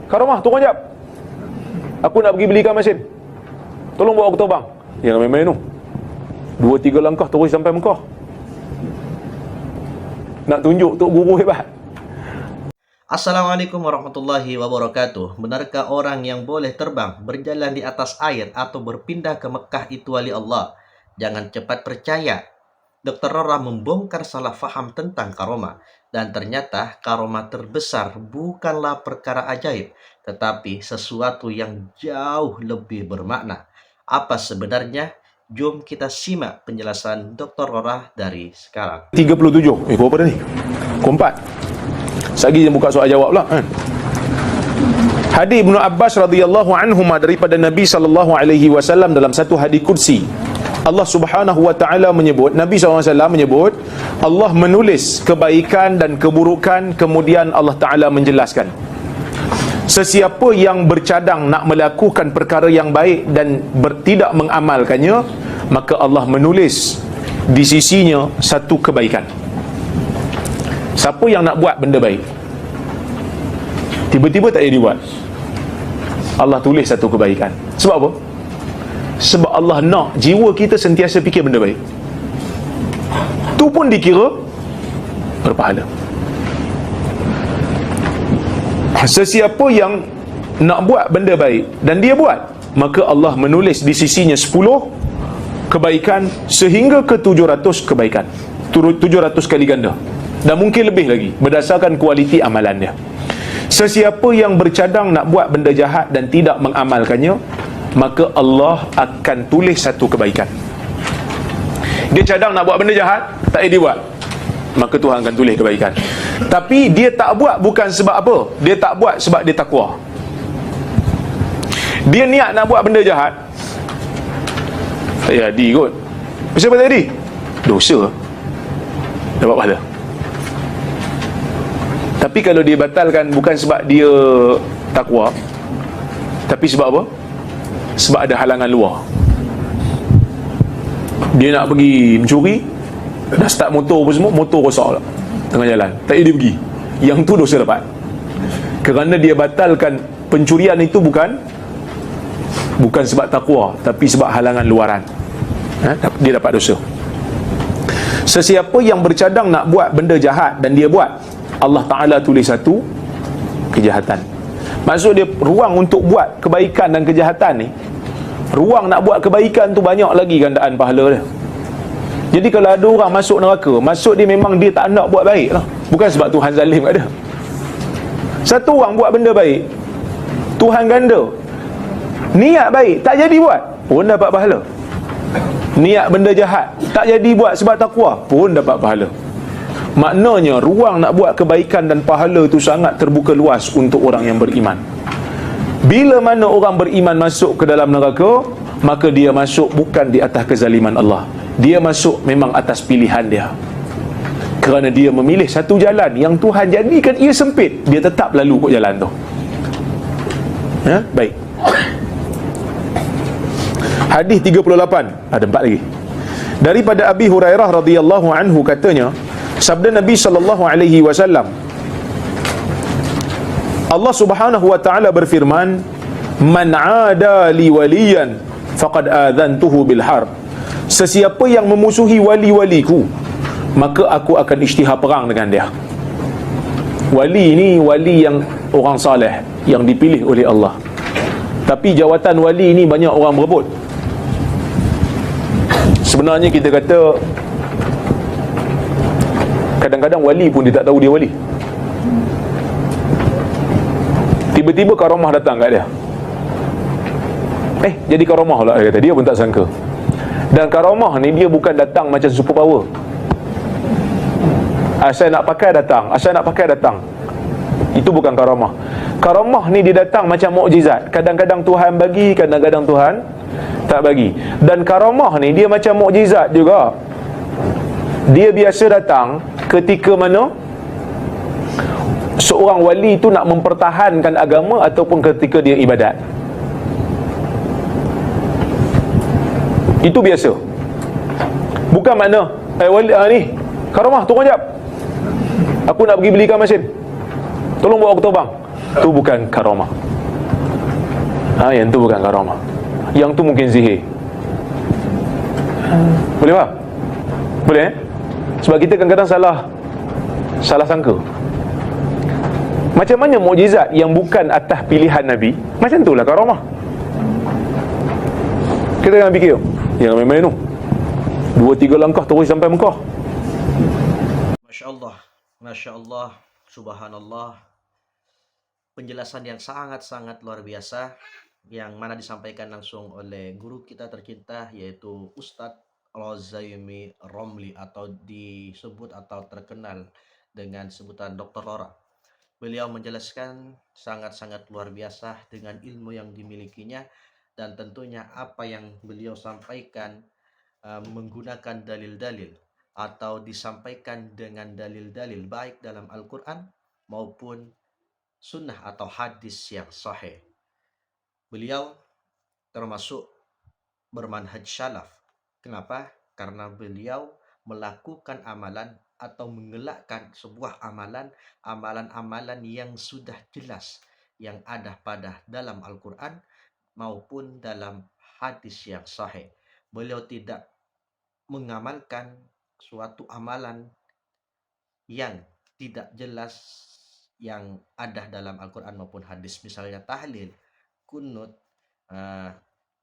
Karamah, turun jap. Aku nak pergi belikan mesin. Tolong bawa aku terbang. Jangan main-main tu. 2-3 langkah terus sampai Mekah. Nak tunjuk Tok Guru hebat. Assalamualaikum warahmatullahi wabarakatuh. Benarkah orang yang boleh terbang, berjalan di atas air atau berpindah ke Mekah itu wali Allah? Jangan cepat percaya. Dr. Rora membongkar salah faham tentang karomah. Dan ternyata karomah terbesar bukanlah perkara ajaib, tetapi sesuatu yang jauh lebih bermakna. Apa sebenarnya? Jom kita simak penjelasan Dr. Rora dari sekarang. 37. Berapa dah ni? Pukul 4. Sekejap dia buka soal jawab pula kan? Hadis Ibnu Abbas radhiyallahu anhuma daripada Nabi sallallahu alaihi wasallam dalam satu hadis kursi. Allah Subhanahu wa taala menyebut, Nabi SAW menyebut, Allah menulis kebaikan dan keburukan, kemudian Allah Taala menjelaskan. Sesiapa yang bercadang nak melakukan perkara yang baik dan tidak mengamalkannya, maka Allah menulis di sisinya satu kebaikan. Siapa yang nak buat benda baik, tiba-tiba tak jadi buat, Allah tulis satu kebaikan. Sebab apa? Sebab Allah nak jiwa kita sentiasa fikir benda baik. Tu pun dikira berpahala. Sesiapa yang nak buat benda baik dan dia buat, maka Allah menulis di sisinya 10 kebaikan sehingga ke 700 kebaikan, 700 kali ganda, dan mungkin lebih lagi berdasarkan kualiti amalan dia. Sesiapa yang bercadang nak buat benda jahat dan tidak mengamalkannya, maka Allah akan tulis satu kebaikan. Dia cadang nak buat benda jahat, tak dia buat, maka Tuhan akan tulis kebaikan. Tapi dia tak buat bukan sebab apa? Dia tak buat sebab dia takwa. Dia niat nak buat benda jahat, tak jadi kot. Kenapa tak jadi? Dosa, dapat pahala. Tapi kalau dia batalkan bukan sebab dia takwa, tapi sebab apa? Sebab ada halangan luar. Dia nak pergi mencuri, dah start motor apa semua, motor rosak pula tengah jalan, tak dia pergi. Yang tu dosa dapat. Kerana dia batalkan pencurian itu bukan sebab takwa, tapi sebab halangan luaran. Dia dapat dosa. Sesiapa yang bercadang nak buat benda jahat dan dia buat, Allah Ta'ala tulis satu kejahatan. Maksud dia, ruang untuk buat kebaikan dan kejahatan ni, ruang nak buat kebaikan tu banyak lagi gandaan pahala dia. Jadi kalau ada orang masuk neraka, maksud dia memang dia tak nak buat baik lah, bukan sebab Tuhan zalim kat dia. Satu orang buat benda baik, Tuhan ganda. Niat baik tak jadi buat, pun dapat pahala. Niat benda jahat tak jadi buat sebab takwa, pun dapat pahala. Maknanya ruang nak buat kebaikan dan pahala itu sangat terbuka luas untuk orang yang beriman. Bila mana orang beriman masuk ke dalam neraka, maka dia masuk bukan di atas kezaliman Allah, dia masuk memang atas pilihan dia. Kerana dia memilih satu jalan yang Tuhan jadikan ia sempit, dia tetap lalu kot jalan tu. Baik. Hadis 38, ada 4 lagi. Daripada Abi Hurairah radhiyallahu anhu katanya, sabda Nabi sallallahu alaihi wasallam, Allah Subhanahu wa taala berfirman, "Man 'ada li waliyan faqad adzantuhu bil harb." Sesiapa yang memusuhi wali-waliku, maka aku akan isytihar perang dengan dia. Wali ni wali yang orang saleh, yang dipilih oleh Allah. Tapi jawatan wali ni banyak orang berebut. Sebenarnya kita kata kadang-kadang wali pun dia tak tahu dia wali. Tiba-tiba karamah datang kat dia, jadi karamah pula, dia kata. Dia pun tak sangka. Dan karamah ni dia bukan datang macam super power. Asal nak pakai datang, asal nak pakai datang. Itu bukan karamah. Karamah ni dia datang macam mukjizat. Kadang-kadang Tuhan bagi, kadang-kadang Tuhan tak bagi. Dan karamah ni dia macam mukjizat juga. Dia biasa datang ketika mana seorang wali itu nak mempertahankan agama ataupun ketika dia ibadat. Itu biasa. Bukan makna wali ni karamah, turun jap, aku nak pergi belikan mesin, tolong bawa aku terbang. Tu bukan karamah. Yang tu bukan karamah. Yang tu mungkin sihir. Boleh tak? Boleh Sebab kita kadang-kadang salah sangka. Macam mana mukjizat yang bukan atas pilihan Nabi, macam itulah karamah. Kita jangan fikir yang main-main tu 2-3 langkah terus sampai Mekah. Masya Allah, subhanallah. Penjelasan yang sangat-sangat luar biasa yang mana disampaikan langsung oleh guru kita tercinta, yaitu Ustadz Al-Zaimi Romli, atau disebut atau terkenal dengan sebutan Dr. Lora. Beliau menjelaskan sangat-sangat luar biasa dengan ilmu yang dimilikinya, dan tentunya apa yang beliau sampaikan menggunakan dalil-dalil atau disampaikan dengan dalil-dalil baik dalam Al-Quran maupun sunnah atau hadis yang sahih. Beliau termasuk bermanhaj salaf. Kenapa? Karena beliau melakukan amalan atau mengelakkan sebuah amalan-amalan yang sudah jelas yang ada pada dalam Al-Quran maupun dalam hadis yang sahih. Beliau tidak mengamalkan suatu amalan yang tidak jelas yang ada dalam Al-Quran maupun hadis, misalnya tahlil, kunut,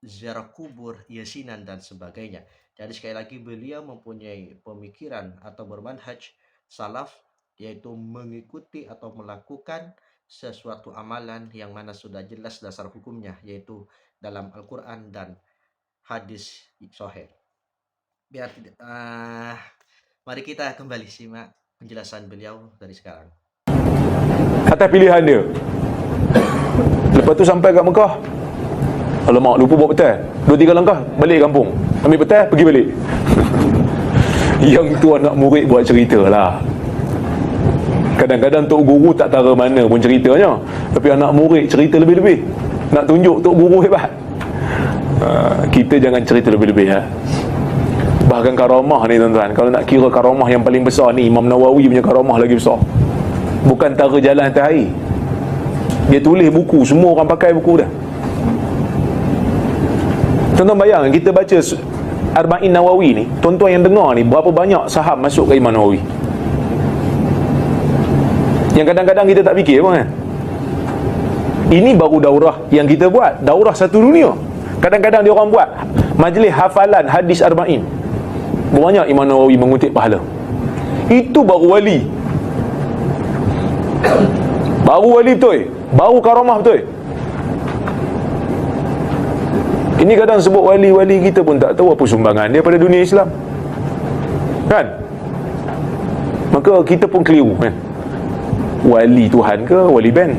ziarah kubur, yasinan, dan sebagainya. Jadi sekali lagi beliau mempunyai pemikiran atau bermanhaj salaf, yaitu mengikuti atau melakukan sesuatu amalan yang mana sudah jelas dasar hukumnya, yaitu dalam Al-Quran dan hadis sahih. Mari kita kembali simak penjelasan beliau dari sekarang. Atas pilihan dia. Lepas tu sampai kat Mekah, alamak, lupa bawa petai, 2-3 langkah balik kampung, ambil petai, pergi balik. Yang tu anak murid buat cerita lah. Kadang-kadang tok guru tak tahu mana pun ceritanya, tapi anak murid cerita lebih-lebih, nak tunjuk tok guru hebat. Kita jangan cerita lebih-lebih ya. Bahkan karamah ni tuan-tuan, kalau nak kira karamah yang paling besar ni, Imam Nawawi punya karamah lagi besar. Bukan tara jalan atas air. Dia tulis buku, semua orang pakai buku dah. Tuan-tuan bayang, kita baca Arba'in Nawawi ni, tuan-tuan yang dengar ni, berapa banyak saham masuk ke Imam Nawawi, yang kadang-kadang kita tak fikir pun kan. Ini baru daurah yang kita buat, daurah satu dunia. Kadang-kadang dia orang buat majlis hafalan hadis Arba'in, banyak Imam Nawawi mengutip pahala. Itu baru wali. Baru wali betul, baru karamah betul. Ini kadang sebut wali-wali, kita pun tak tahu apa sumbangan dia pada dunia Islam, kan? Maka kita pun keliru kan. Wali Tuhan ke wali band?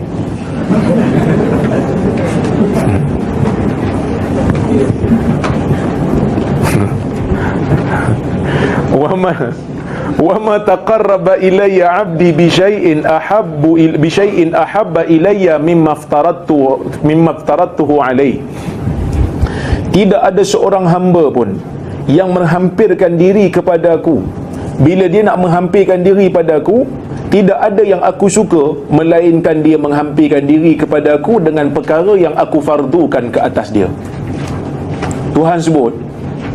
wa ma taqarraba ilayya 'abdi bi syai'in ahabba ilayya mimma aftaradtuhu alayhi. Tidak ada seorang hamba pun yang menghampirkan diri kepadaku. Bila dia nak menghampirkan diri padaku, tidak ada yang aku suka melainkan dia menghampirkan diri kepadaku dengan perkara yang aku fardukan ke atas dia. Tuhan sebut,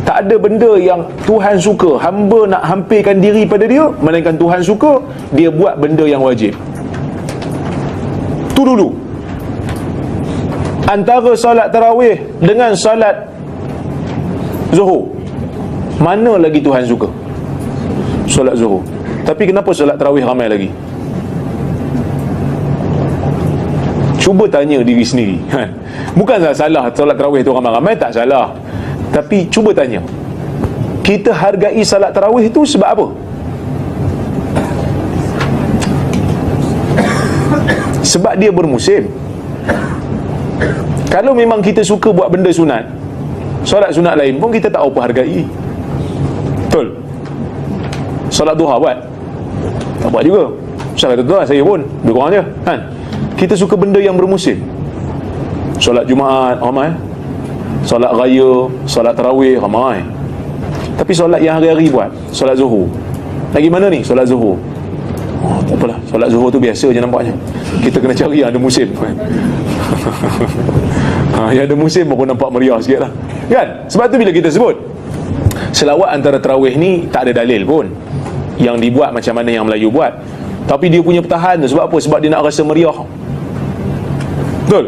tak ada benda yang Tuhan suka hamba nak hampirkan diri pada dia, melainkan Tuhan suka dia buat benda yang wajib. Tu dulu. Antara solat tarawih dengan solat zuhur, mana lagi Tuhan suka? Solat zuhur. Tapi kenapa solat tarawih ramai lagi? Cuba tanya diri sendiri kan? Bukanlah salah solat tarawih tu ramai-ramai, tak salah. Tapi cuba tanya, kita hargai solat tarawih tu sebab apa? Sebab dia bermusim. Kalau memang kita suka buat benda sunat, solat sunat lain pun kita tak apa hargai. Betul? Solat duha buat, tak buat juga. Saya kata tuan, saya pun lebih kurang je kan? Kita suka benda yang bermusim. Solat Jumaat ramai, solat raya, solat tarawih ramai. Tapi solat yang hari-hari buat, solat zuhur, lagi mana ni solat zuhur? Oh, tak apalah, solat zuhur tu biasa je nampaknya. Kita kena cari yang ada musim. Yang ada musim baru nampak meriah sikit lah. Kan? Sebab tu bila kita sebut selawat antara tarawih ni tak ada dalil pun yang dibuat macam mana yang Melayu buat. Tapi dia punya pertahan tu sebab apa? Sebab dia nak rasa meriah. Betul?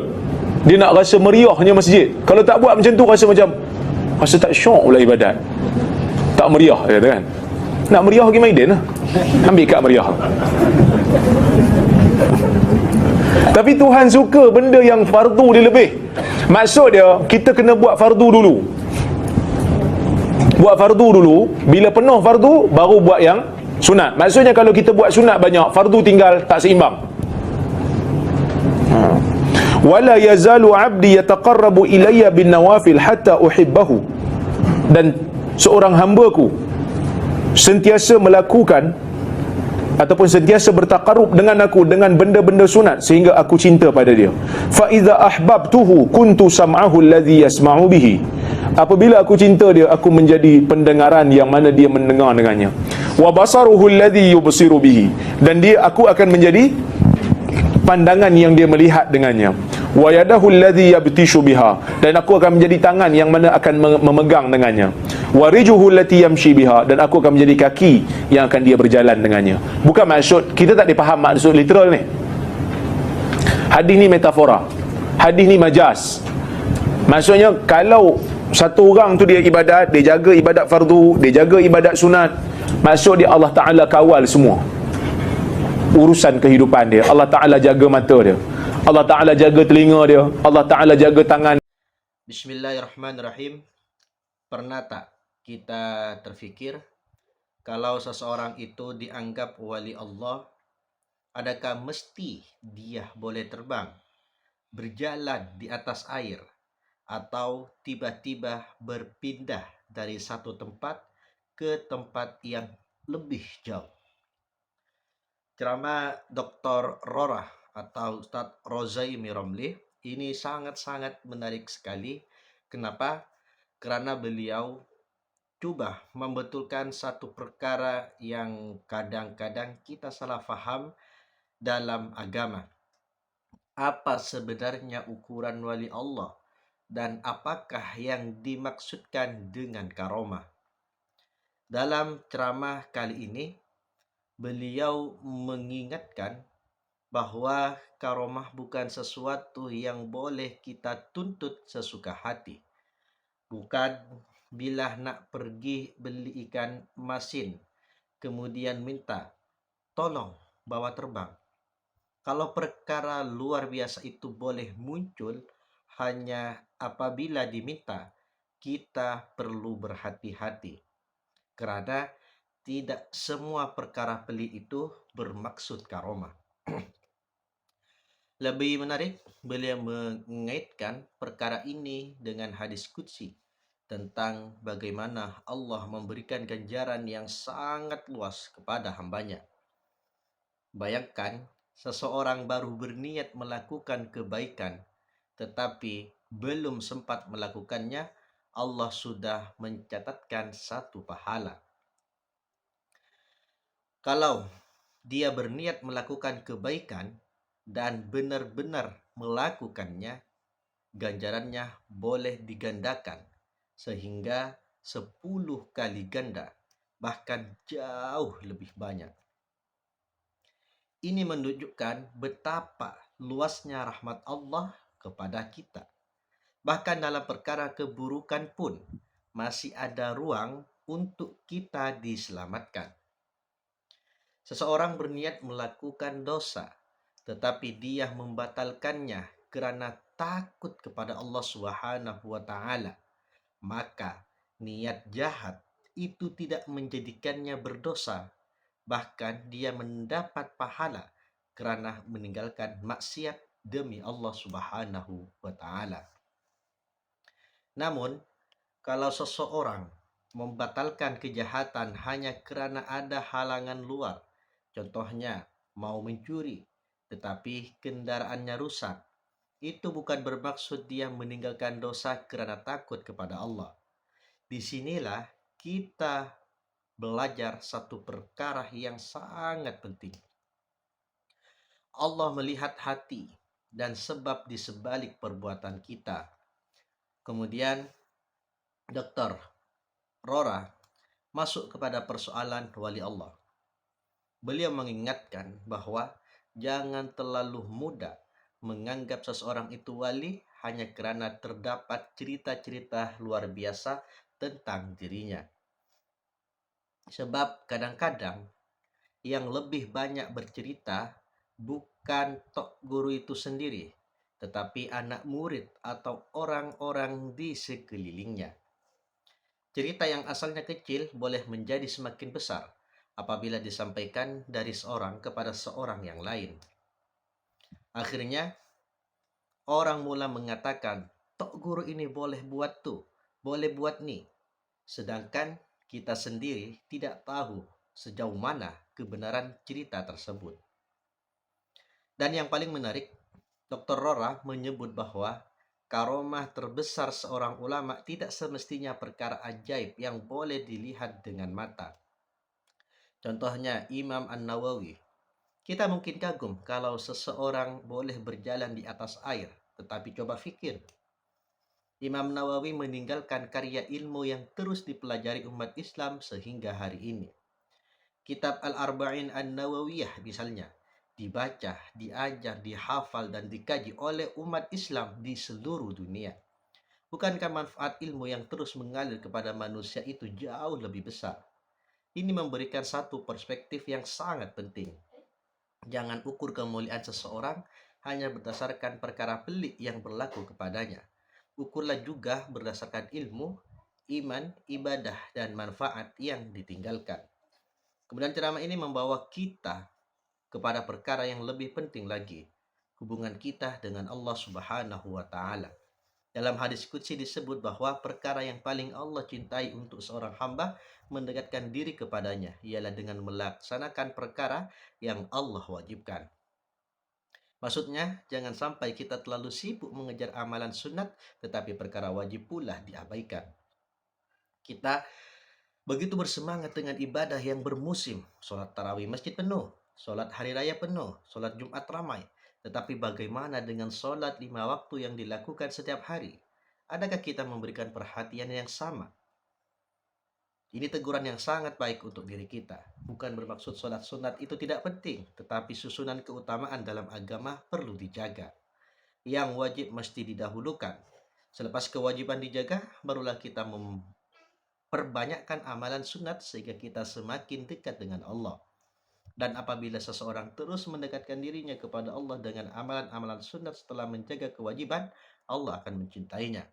Dia nak rasa meriahnya masjid. Kalau tak buat macam tu rasa macam rasa tak syok pula ibadat. Tak meriah dia kata kan. Nak meriah pergi Maiden lah. Ambil kad meriah. Tapi Tuhan suka benda yang fardu dia lebih. Maksud dia, kita kena buat fardu dulu. Buat fardu dulu. Bila penuh fardu, baru buat yang sunat. Maksudnya kalau kita buat sunat banyak, fardu tinggal tak seimbang. Wala yazalu abdi yataqarrabu ilayya bin nawafil hatta uhibbahu. Dan seorang hamba-Ku sentiasa melakukan ataupun sentiasa bertakarrub dengan aku dengan benda-benda sunat sehingga aku cinta pada dia. Fa idza ahbabtuhu kuntu sam'ahu alladhi yasma'u bihi. Apabila aku cinta dia, aku menjadi pendengaran yang mana dia mendengar dengannya. Wa basaruhu alladhi yubsiru bihi. Dan aku akan menjadi pandangan yang dia melihat dengannya. Wa yadahu alladhi yabtishu biha. Dan aku akan menjadi tangan yang mana akan memegang dengannya. Wa rijuhu allati yamshi biha. Dan aku akan menjadi kaki yang akan dia berjalan dengannya. Bukan maksud, kita tak dipaham maksud literal ni. Hadis ni metafora. Hadis ni majas. Maksudnya kalau satu orang tu dia ibadat, dia jaga ibadat fardu, dia jaga ibadat sunat, maksud dia Allah Ta'ala kawal semua urusan kehidupan dia. Allah Ta'ala jaga mata dia, Allah Ta'ala jaga telinga dia, Allah Ta'ala jaga tangan. Bismillahirrahmanirrahim. Pernah tak kita terfikir kalau seseorang itu dianggap wali Allah, adakah mesti dia boleh terbang, berjalan di atas air, atau tiba-tiba berpindah dari satu tempat ke tempat yang lebih jauh? Ceramah Dr. Rorah atau Ustaz Rozaimi Romli ini sangat-sangat menarik sekali. Kenapa? Karena beliau coba membetulkan satu perkara yang kadang-kadang kita salah faham dalam agama. Apa sebenarnya ukuran wali Allah? Dan apakah yang dimaksudkan dengan karomah? Dalam ceramah kali ini, beliau mengingatkan bahwa karomah bukan sesuatu yang boleh kita tuntut sesuka hati. Bukan bila nak pergi beli ikan masin, kemudian minta, tolong bawa terbang. Kalau perkara luar biasa itu boleh muncul hanya apabila diminta, kita perlu berhati-hati. Kerana tidak semua perkara pelik itu bermaksud karomah. Lebih menarik, beliau mengaitkan perkara ini dengan hadis qudsi tentang bagaimana Allah memberikan ganjaran yang sangat luas kepada hambanya. Bayangkan, seseorang baru berniat melakukan kebaikan, tetapi belum sempat melakukannya, Allah sudah mencatatkan satu pahala. Kalau dia berniat melakukan kebaikan dan benar-benar melakukannya, ganjarannya boleh digandakan sehingga 10 kali ganda, bahkan jauh lebih banyak. Ini menunjukkan betapa luasnya rahmat Allah kepada kita. Bahkan dalam perkara keburukan pun masih ada ruang untuk kita diselamatkan. Seseorang berniat melakukan dosa, tetapi dia membatalkannya kerana takut kepada Allah Subhanahu wa Ta'ala, maka niat jahat itu tidak menjadikannya berdosa. Bahkan dia mendapat pahala kerana meninggalkan maksiat demi Allah Subhanahu wa Ta'ala. Namun, kalau seseorang membatalkan kejahatan hanya kerana ada halangan luar, contohnya mau mencuri, tetapi kendaraannya rusak, itu bukan bermaksud dia meninggalkan dosa kerana takut kepada Allah. Di sinilah kita belajar satu perkara yang sangat penting. Allah melihat hati dan sebab di sebalik perbuatan kita. Kemudian Dr. Rora masuk kepada persoalan wali Allah. Beliau mengingatkan bahwa jangan terlalu mudah menganggap seseorang itu wali hanya karena terdapat cerita-cerita luar biasa tentang dirinya. Sebab kadang-kadang yang lebih banyak bercerita bukan tok guru itu sendiri, tetapi anak murid atau orang-orang di sekelilingnya. Cerita yang asalnya kecil boleh menjadi semakin besar apabila disampaikan dari seorang kepada seorang yang lain. Akhirnya, orang mula mengatakan, tok guru ini boleh buat tuh, boleh buat nih. Sedangkan kita sendiri tidak tahu sejauh mana kebenaran cerita tersebut. Dan yang paling menarik, Dr. Rora menyebut bahwa karomah terbesar seorang ulama tidak semestinya perkara ajaib yang boleh dilihat dengan mata. Contohnya Imam An-Nawawi. Kita mungkin kagum kalau seseorang boleh berjalan di atas air, tetapi coba fikir. Imam Nawawi meninggalkan karya ilmu yang terus dipelajari umat Islam sehingga hari ini. Kitab Al-Arba'in An-Nawawiyah misalnya, dibaca, diajar, dihafal, dan dikaji oleh umat Islam di seluruh dunia. Bukankah manfaat ilmu yang terus mengalir kepada manusia itu jauh lebih besar? Ini memberikan satu perspektif yang sangat penting. Jangan ukur kemuliaan seseorang hanya berdasarkan perkara pelik yang berlaku kepadanya. Ukurlah juga berdasarkan ilmu, iman, ibadah, dan manfaat yang ditinggalkan. Kemudian ceramah ini membawa kita kepada perkara yang lebih penting lagi, hubungan kita dengan Allah Subhanahu wa Ta'ala. Dalam hadis qudsi disebut bahwa perkara yang paling Allah cintai untuk seorang hamba mendekatkan diri kepadanya ialah dengan melaksanakan perkara yang Allah wajibkan. Maksudnya, jangan sampai kita terlalu sibuk mengejar amalan sunat, tetapi perkara wajib pula diabaikan. Kita begitu bersemangat dengan ibadah yang bermusim, sholat tarawih masjid penuh, sholat hari raya penuh, sholat Jumat ramai. Tetapi bagaimana dengan sholat 5 waktu yang dilakukan setiap hari? Adakah kita memberikan perhatian yang sama? Ini teguran yang sangat baik untuk diri kita. Bukan bermaksud sholat sunat itu tidak penting, tetapi susunan keutamaan dalam agama perlu dijaga. Yang wajib mesti didahulukan. Selepas kewajiban dijaga, barulah kita memperbanyakkan amalan sunat sehingga kita semakin dekat dengan Allah. Dan apabila seseorang terus mendekatkan dirinya kepada Allah dengan amalan-amalan sunat setelah menjaga kewajiban, Allah akan mencintainya.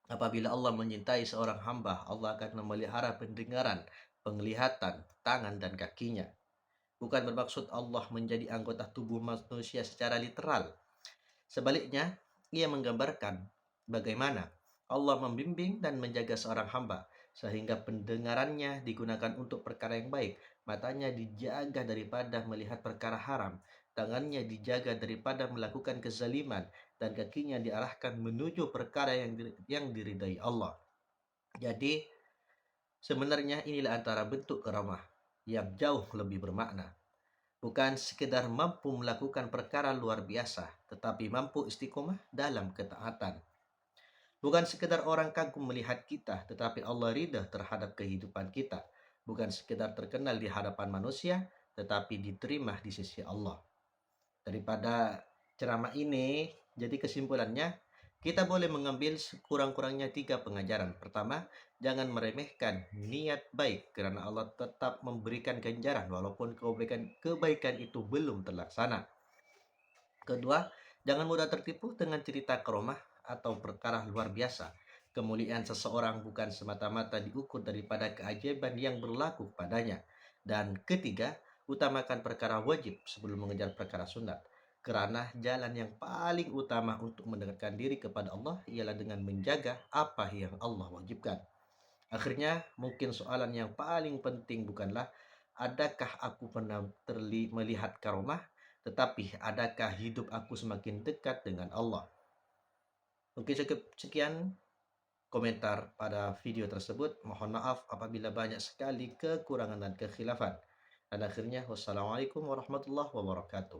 Apabila Allah mencintai seorang hamba, Allah akan memelihara pendengaran, penglihatan, tangan, dan kakinya. Bukan bermaksud Allah menjadi anggota tubuh manusia secara literal. Sebaliknya, ia menggambarkan bagaimana Allah membimbing dan menjaga seorang hamba, sehingga pendengarannya digunakan untuk perkara yang baik, matanya dijaga daripada melihat perkara haram, tangannya dijaga daripada melakukan kezaliman, dan kakinya diarahkan menuju perkara yang diridai Allah. Jadi, sebenarnya inilah antara bentuk karamah yang jauh lebih bermakna. Bukan sekedar mampu melakukan perkara luar biasa, tetapi mampu istiqomah dalam ketaatan. Bukan sekedar orang kagum melihat kita, tetapi Allah ridha terhadap kehidupan kita. Bukan sekedar terkenal di hadapan manusia, tetapi diterima di sisi Allah. Daripada ceramah ini, jadi kesimpulannya, kita boleh mengambil sekurang-kurangnya 3 pengajaran. Pertama, jangan meremehkan niat baik, karena Allah tetap memberikan ganjaran walaupun kebaikan itu belum terlaksana. Kedua, jangan mudah tertipu dengan cerita karomah atau perkara luar biasa. Kemuliaan seseorang bukan semata-mata diukur daripada keajaiban yang berlaku padanya. Dan ketiga, utamakan perkara wajib sebelum mengejar perkara sunat. Kerana jalan yang paling utama untuk mendekatkan diri kepada Allah ialah dengan menjaga apa yang Allah wajibkan. Akhirnya, mungkin soalan yang paling penting bukanlah adakah aku pernah melihat karomah, tetapi adakah hidup aku semakin dekat dengan Allah. Mungkin sekian komentar pada video tersebut. Mohon maaf apabila banyak sekali kekurangan dan kekhilafan. Dan akhirnya, wassalamualaikum warahmatullahi wabarakatuh.